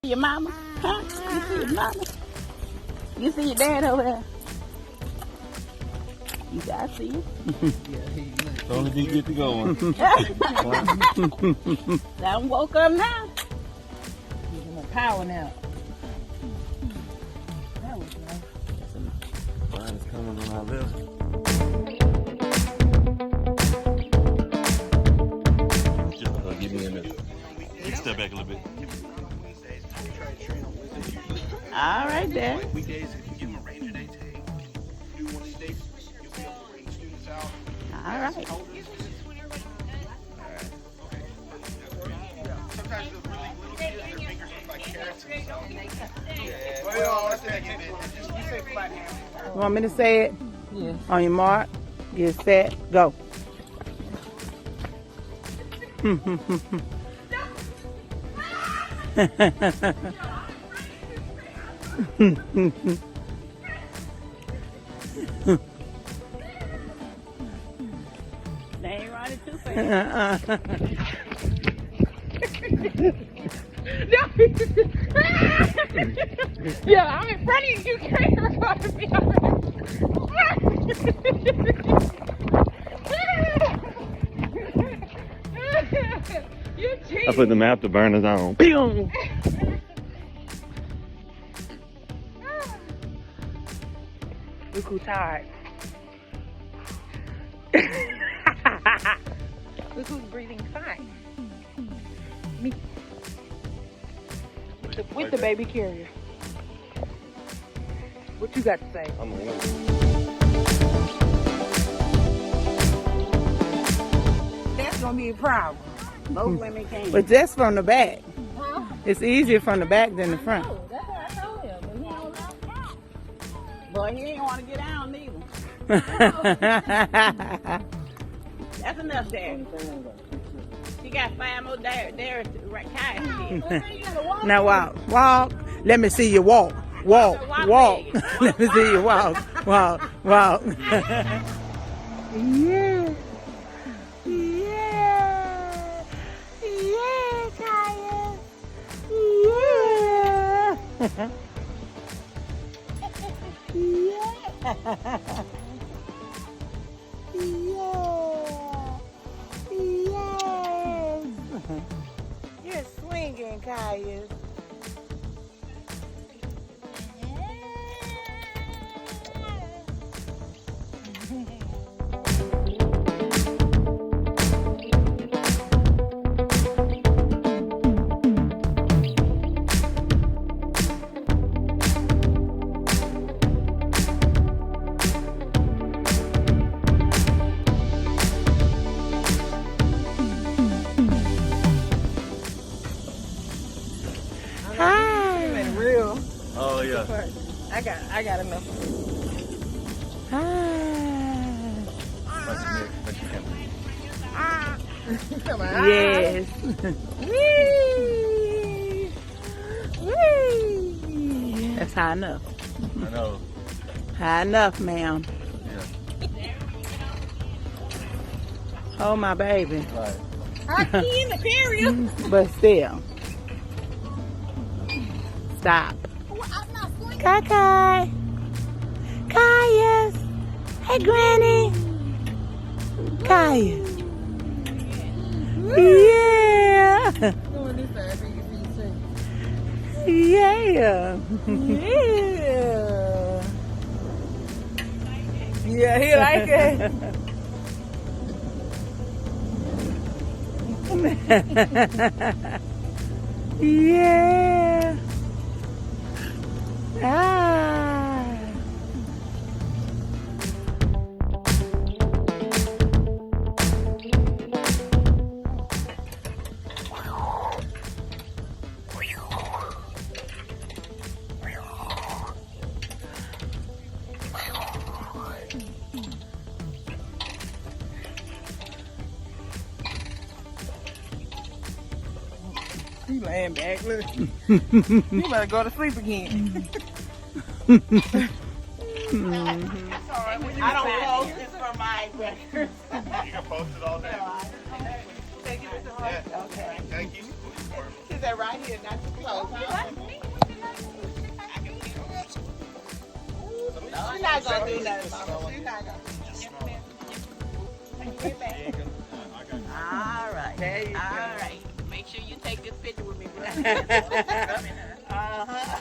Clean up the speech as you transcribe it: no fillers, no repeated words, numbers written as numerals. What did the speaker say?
Your mama? Huh? You see your mama? You see your dad over there? You gotta see him. It's only be good to go on. That one woke up now. He's in a power now. That was nice. Brian is coming on our left. Just get me in there. You step back a little bit. All right, Dad. Weekdays, if you give them a ranger day tag, do one of these days, you'll be able to bring students out. All right. Sometimes the really little kids, their fingers look like carrots and stuff. Yeah, well, that's taking it. Just you say flat hand. You want me to say it? Yeah. On your mark, get set, go. They ain't running too fast. Yeah, I'm in front of you. You can't record me. You cheat. I put them afterburners on. Pew! Look who's tired. Look who's breathing fine. Me. With the baby carrier. What you got to say? I'm the one. That's gonna be a problem. Both women came. But that's from the back. Huh? It's easier from the back than the front. Oh, that's what I told him, but he don't know. Boy, he ain't want to get down neither. That's enough, Dad. She got 5 more there right Kaius. Now walk. Let me see you walk. Walk. Let me see you walk. Walk. Yeah. Kaius. You're swinging, Kaius. Real. Oh, yeah. I got enough. Come on. Yes. That's high enough. I know. High enough, ma'am. Yeah. Oh, my baby. Right. I key in the carrier. But still. Stop. Kai. Kaius. Hey, Granny. Kaius. Yeah. Doing this side so you can see. Yeah. Yeah, he like it. Yeah. Ah. He laying back, look. You better go to sleep again. I don't post this for my records. You can post it all day. Take it to her. Yeah. Okay. Thank you. She said right here, not too close. Huh? She's not gonna do nothing, Mama. She's not gonna. All right. There you go. All right. Make sure you take this picture with me, bro. Uh-huh.